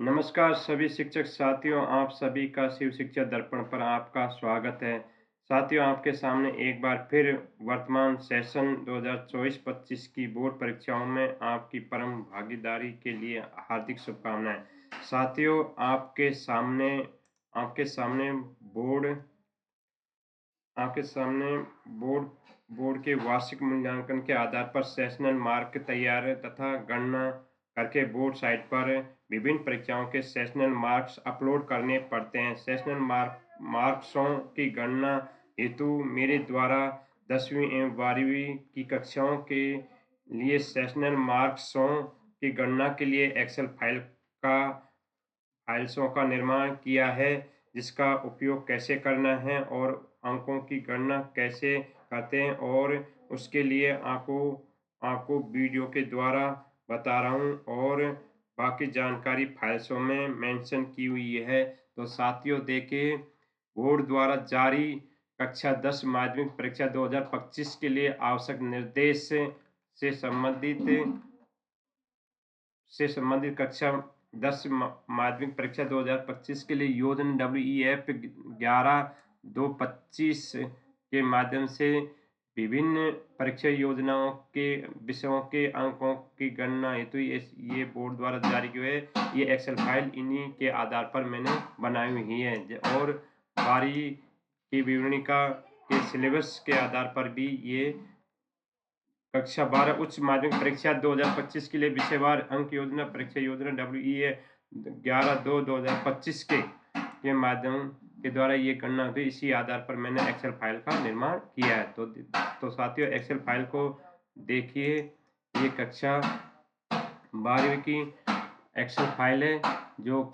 नमस्कार सभी शिक्षक साथियों, आप सभी का शिव शिक्षा दर्पण पर आपका स्वागत है। साथियों, आपके सामने एक बार फिर वर्तमान सेशन 2024-25 की बोर्ड परीक्षाओं में आपकी परम भागीदारी के लिए हार्दिक शुभकामनाएं। साथियों, आपके सामने बोर्ड आपके सामने बोर्ड बोर्ड के वार्षिक मूल्यांकन के आधार पर सेशनल मार्क तैयार तथा गणना करके बोर्ड साइट पर विभिन्न परीक्षाओं के सेशनल मार्क्स अपलोड करने पड़ते हैं। सेशनल मार्क्सों की गणना हेतु मेरे द्वारा 10वीं एवं 12वीं की कक्षाओं के लिए सेशनल मार्क्सों की गणना के लिए एक्सेल फाइल्सों का निर्माण किया है, जिसका उपयोग कैसे करना है और अंकों की गणना कैसे करते हैं, और उसके लिए आपको आपको वीडियो के द्वारा बता रहा हूँ और बाकी जानकारी फाइल्सों में मेंशन की हुई है। तो साथियों, देखिए, बोर्ड द्वारा जारी कक्षा 10 माध्यमिक परीक्षा 2025 के लिए आवश्यक निर्देश से संबंधित कक्षा 10 माध्यमिक परीक्षा 2025 के लिए योजना WEF 11/2/25 के माध्यम से विभिन्न परीक्षा योजनाओं के विषयों के अंकों की गणना हेतु ये बोर्ड द्वारा जारी किए हुए ये एक्सेल फाइल इन्हीं के आधार पर मैंने बनाई हुई है, और बारी की विवरणिका के सिलेबस के आधार पर भी ये कक्षा 12 उच्च माध्यमिक परीक्षा 2025 के लिए विषयवार अंक योजना परीक्षा योजना WEA 11/2/2025 के माध्यम के द्वारा ये गणना हुई। इसी आधार पर मैंने एक्सेल फाइल का निर्माण किया है। तो साथियों, एक्सेल फाइल को देखिए, ये कक्षा 12वीं की एक्सेल फाइल है, जो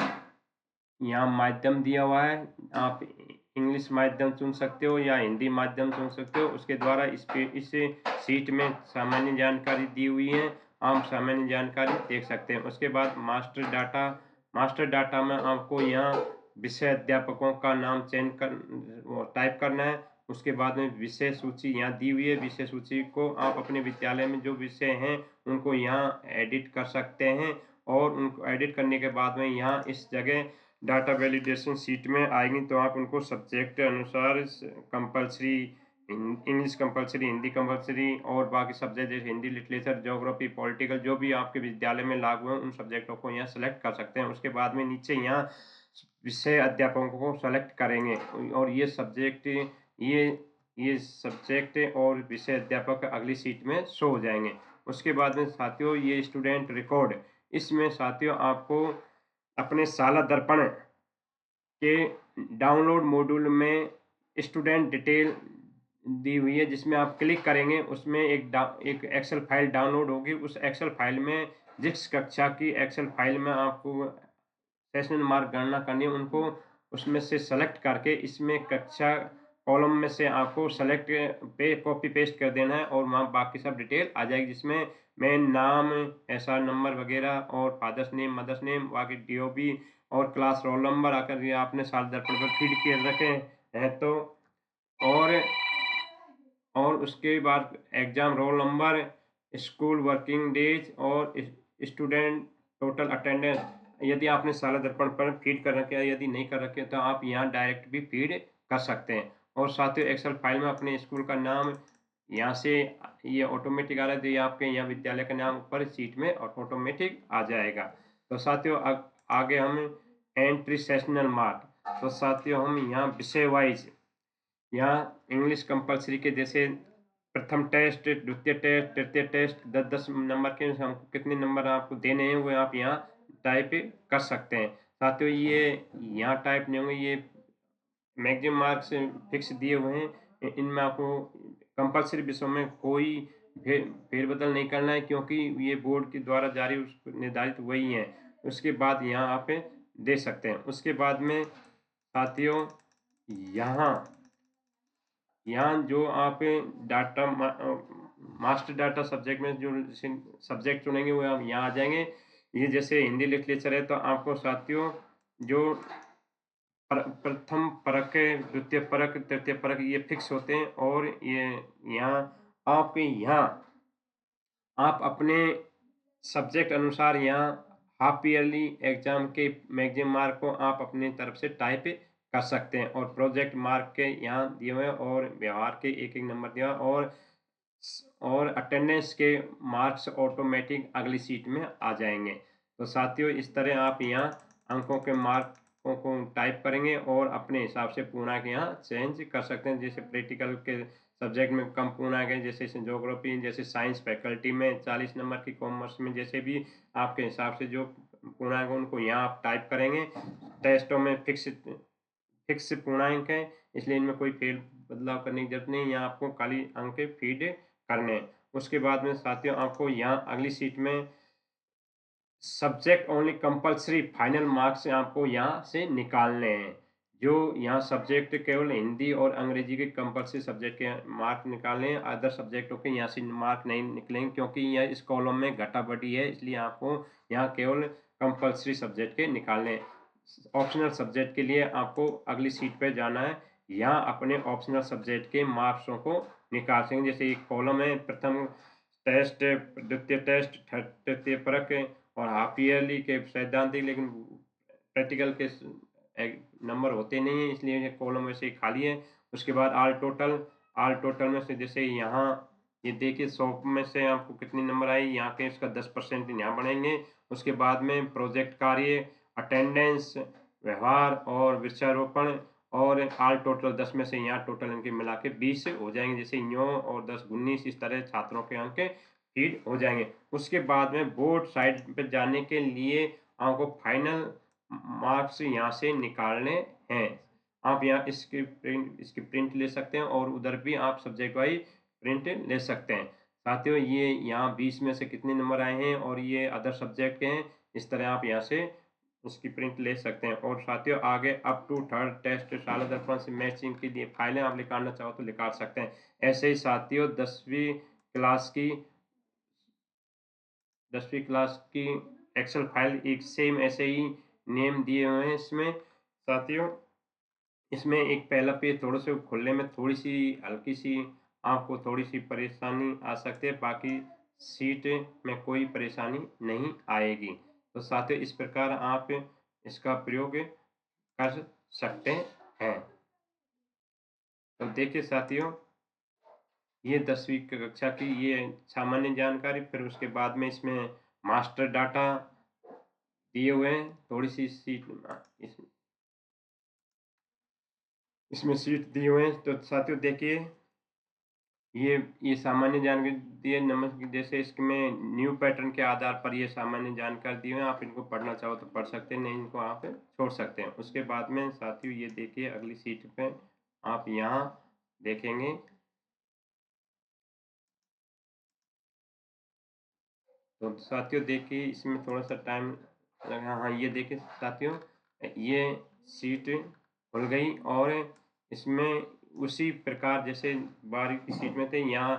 यहाँ माध्यम दिया हुआ है। आप इंग्लिश माध्यम चुन सकते हो या हिंदी माध्यम चुन सकते हो। उसके द्वारा इस सीट में सामान्य जानकारी दी हुई है, आप सामान्य जानकारी देख सकते हैं। उसके बाद मास्टर डाटा में आपको यहाँ विषय अध्यापकों का नाम टाइप करना है। उसके बाद में विषय सूची यहाँ दी हुई है। विषय सूची को आप अपने विद्यालय में जो विषय हैं उनको यहाँ एडिट कर सकते हैं, और उनको एडिट करने के बाद में यहाँ इस जगह डाटा वैलिडेशन सीट में आएंगी, तो आप उनको सब्जेक्ट अनुसार compulsory English compulsory, Hindi compulsory, और बाकी सब्जेक्ट जैसे हिंदी, लिटरेचर, ज्योग्राफी, पॉलिटिकल, जो भी आपके विद्यालय में लागू है उन सब्जेक्टों को यहाँ सेलेक्ट कर सकते हैं। उसके बाद में नीचे यहाँ विषय अध्यापकों को सेलेक्ट करेंगे, और ये सब्जेक्ट और विषय अध्यापक अगली सीट में शो हो जाएंगे। उसके बाद में साथियों, ये स्टूडेंट रिकॉर्ड, इसमें साथियों आपको अपने शाला दर्पण के डाउनलोड मॉड्यूल में स्टूडेंट डिटेल दी हुई है, जिसमें आप क्लिक करेंगे उसमें एक एक्सेल फाइल डाउनलोड होगी। उस एक्सेल फाइल में जिस कक्षा की एक्सेल फाइल में आपको सेशनल मार्क गणना करनी है, उनको उसमें से सेलेक्ट करके इसमें कक्षा कॉलम में से आपको सेलेक्ट कॉपी पेस्ट कर देना है, और वहाँ बाकी सब डिटेल आ जाएगी, जिसमें मेन नाम, SR नंबर वगैरह, और फादर्स नेम, मदर्स नेम, बाकी DOB और क्लास रोल नंबर आकर ये आपने साल दर्पण पर फीड किए रखे हैं। तो और उसके बाद exam roll number, school working days, और स्टूडेंट टोटल अटेंडेंस, यदि आपने साला दर्पण पर फीड कर रखे हैं, यदि नहीं कर रखे तो आप यहाँ डायरेक्ट भी फीड कर सकते हैं। और साथियों, एक्सेल फाइल में अपने स्कूल का नाम यहाँ से ये ऑटोमेटिक आ रहा है, तो ये आपके यहाँ विद्यालय का नाम ऊपर सीट में ऑटोमेटिक आ जाएगा। तो साथियों, आगे हम एंट्री सेशनल मार्क। तो साथियों, हम यहाँ विषय वाइज यहाँ इंग्लिश कंपलसरी के जैसे प्रथम टेस्ट, द्वितीय टेस्ट, तृतीय टेस्ट, 10-10 नंबर के हमको कितने नंबर आपको देने हैं वो आप यहाँ टाइप कर सकते हैं। साथियों, ये यहाँ टाइप नहीं होंगे, ये मैक्सिमम मार्क्स फिक्स दिए हुए हैं। इनमें आपको कंपलसरी विषयों में कोई फेरबदल नहीं करना है, क्योंकि ये बोर्ड के द्वारा जारी निर्धारित वही है। उसके बाद यहाँ आप दे सकते हैं। उसके बाद में साथियों, यहाँ जो आप डाटा मास्टर डाटा सब्जेक्ट में जो सब्जेक्ट चुनेंगे वो आप यहाँ आ जाएंगे। ये जैसे हिंदी लिटरेचर है, तो आपको साथियों जो प्रथम परक, द्वितीय परक, तृतीय परक ये फिक्स होते हैं, और ये यहाँ आप अपने सब्जेक्ट अनुसार यहाँ हाफ ईयरली एग्जाम के मैगजीन मार्क को आप अपनी तरफ से टाइप कर सकते हैं, और प्रोजेक्ट मार्क के यहाँ दिए हुए हैं, और व्यवहार के एक एक नंबर दिया, और अटेंडेंस के मार्क्स ऑटोमेटिक अगली सीट में आ जाएंगे। तो साथियों, इस तरह आप यहाँ अंकों के मार्कों को टाइप करेंगे और अपने हिसाब से पूर्णांक यहाँ चेंज कर सकते हैं। जैसे प्रैक्टिकल के सब्जेक्ट में कम पूर्णांक है, जैसे ज्योग्राफी, जैसे साइंस फैकल्टी में 40 नंबर की, कॉमर्स में जैसे भी आपके हिसाब से जो पूर्णांक उनको यहाँ आप टाइप करेंगे। टेस्टों में फिक्स पूर्णांक है, इसलिए इनमें कोई फेल बदलाव करने की जरूरत नहीं, यहाँ आपको खाली अंक फीड करने हैं। उसके बाद में साथियों, आपको यहाँ अगली सीट में subject only compulsory final marks आपको यहाँ से निकालने हैं। जो यहाँ सब्जेक्ट केवल हिंदी और अंग्रेजी के कंपल्सरी सब्जेक्ट के मार्क निकालने हैं, अदर सब्जेक्टों के यहाँ से मार्क नहीं निकलेंगे, क्योंकि यह इस कॉलम में घटा बढ़ी है, इसलिए आपको यहाँ केवल कंपल्सरी सब्जेक्ट के निकालने हैं। ऑप्शनल सब्जेक्ट के लिए आपको अगली सीट पर जाना है, यहाँ अपने ऑप्शनल सब्जेक्ट के मार्क्सों को निकाल सकेंगे। जैसे एक कॉलम है, प्रथम टेस्ट, द्वितीय टेस्ट, तृतीय परक और हाफ ईयरली के सैद्धांतिक, लेकिन प्रैक्टिकल के नंबर होते नहीं हैं, इसलिए ये कॉलम वैसे ही खाली है। उसके बाद ऑल टोटल में से जैसे यहाँ ये देखिए 100 में से आपको कितने नंबर आए, यहाँ के इसका 10% यहाँ बढ़ेंगे। उसके बाद में प्रोजेक्ट कार्य, अटेंडेंस, व्यवहार और वृक्षारोपण, और ऑल टोटल 10 में से यहाँ टोटल इनके मिला के 20 हो जाएंगे। जैसे यूँ और 10 19 इस तरह छात्रों के अंक फीड हो जाएंगे। उसके बाद में बोर्ड साइड पे जाने के लिए आपको फाइनल मार्क्स यहाँ से निकालने हैं। आप यहाँ इसकी प्रिंट ले सकते हैं, और उधर भी आप सब्जेक्ट वाइज प्रिंट ले सकते हैं। साथियों, ये यहाँ 20 में से कितने नंबर आए हैं और ये अदर सब्जेक्ट के हैं, इस तरह आप यहाँ से उसकी प्रिंट ले सकते हैं। और साथियों, आगे अप टू थर्ड टेस्ट साल दर्पण से मैचिंग के लिए फाइलें आप निकालना चाहो तो निकाल सकते हैं। ऐसे ही साथियों, 10वीं क्लास की एक्सेल फाइल एक सेम ऐसे ही नेम दिए हुए हैं इसमें। साथियों, इसमें एक पहला पेज थोड़े से खोलने में थोड़ी सी हल्की सी आपको थोड़ी सी परेशानी आ सकती है, बाकी सीट में कोई परेशानी नहीं आएगी। तो साथियों, इस प्रकार आप इसका प्रयोग कर सकते हैं। तो देखिए साथियों, ये 10वीं कक्षा की ये सामान्य जानकारी, फिर उसके बाद में इसमें मास्टर डाटा दिए हुए हैं, थोड़ी सी सीट इसमें सीट दिए हुए हैं। तो साथियों देखिए, ये सामान्य जानकारी दिए नंबर, जैसे इसमें न्यू पैटर्न के आधार पर ये सामान्य जानकारी दी हुई है। आप इनको पढ़ना चाहो तो पढ़ सकते हैं, नहीं इनको आप छोड़ सकते हैं। उसके बाद में साथियों, ये देखिए अगली सीट पे आप यहाँ देखेंगे, तो साथियों देखिए इसमें थोड़ा सा टाइम लगा। हाँ, ये देखिए साथियों, ये सीट खुल गई, और इसमें उसी प्रकार जैसे 12वीं की सीट में थे, यहाँ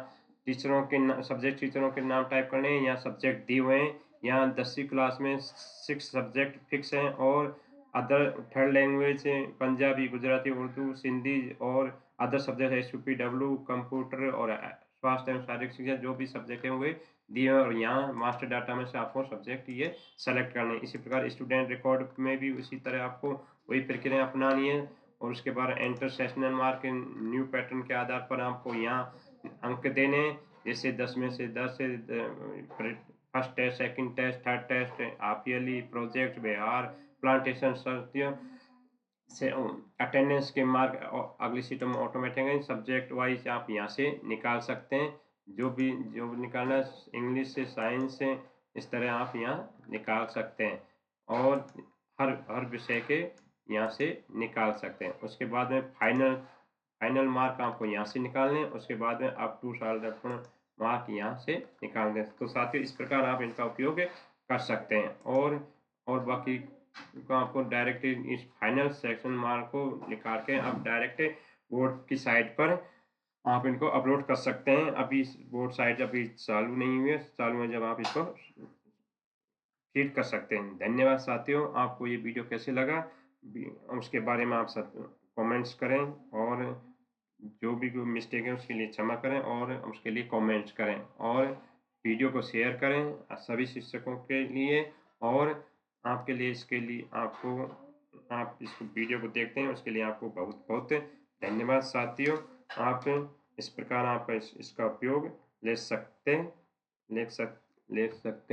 टीचरों के सब्जेक्ट टीचरों के नाम टाइप करने हैं, यहाँ सब्जेक्ट दिए हुए हैं। यहाँ 10वीं क्लास में 6 सब्जेक्ट फिक्स हैं, और other third language Punjabi, Gujarati, Urdu, Sindhi, और अदर सब्जेक्ट SUPW, कंप्यूटर और स्वास्थ्य एवं शारीरिक शिक्षा, जो भी सब्जेक्ट है वो दिए हैं, और यहाँ मास्टर डाटा में से आपको सब्जेक्ट ये सेलेक्ट करने हैं। इसी प्रकार स्टूडेंट रिकॉर्ड में भी उसी तरह आपको वही प्रक्रिया अपनानी है। और उसके बाद enter sessional mark new pattern के आधार पर आपको यहाँ अंक देने हैं। जैसे 10 में से 10 first test, second test, third test, half yearly, project, व्यवहार, प्लांटेशन, सर्दियों से अटेंडेंस के मार्क अगली सीटों में ऑटोमेटिक है। सब्जेक्ट वाइज आप यहाँ से निकाल सकते हैं, जो भी निकालना है, इंग्लिश से, साइंस से, इस तरह आप यहाँ निकाल सकते हैं, और हर विषय के यहाँ से निकाल सकते हैं। उसके बाद में फाइनल मार्क आपको यहाँ से निकालने हैं। उसके बाद में अप टू साल दर्पण मार्क यहाँ से निकाल दें। तो साथियों, इस प्रकार आप इनका उपयोग कर सकते हैं, और बाकी को आपको डायरेक्ट इस फाइनल सेक्शन मार्क को निकाल के आप डायरेक्ट बोर्ड की साइट पर आप इनको अपलोड कर सकते हैं। अभी बोर्ड साइट अभी चालू नहीं हुई है, चालू है जब आप इसको फीड कर सकते हैं। धन्यवाद साथियों, आपको ये वीडियो कैसे लगा उसके बारे में आप सब कमेंट्स करें, और जो भी कोई मिस्टेक है उसके लिए क्षमा करें, और उसके लिए कमेंट्स करें, और वीडियो को शेयर करें सभी शिक्षकों के लिए, और आपके लिए इसके लिए आपको आप इस वीडियो को देखते हैं उसके लिए आपको बहुत बहुत धन्यवाद साथियों। आप इस प्रकार आप इसका उपयोग ले सकते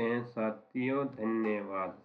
हैं साथियों। धन्यवाद।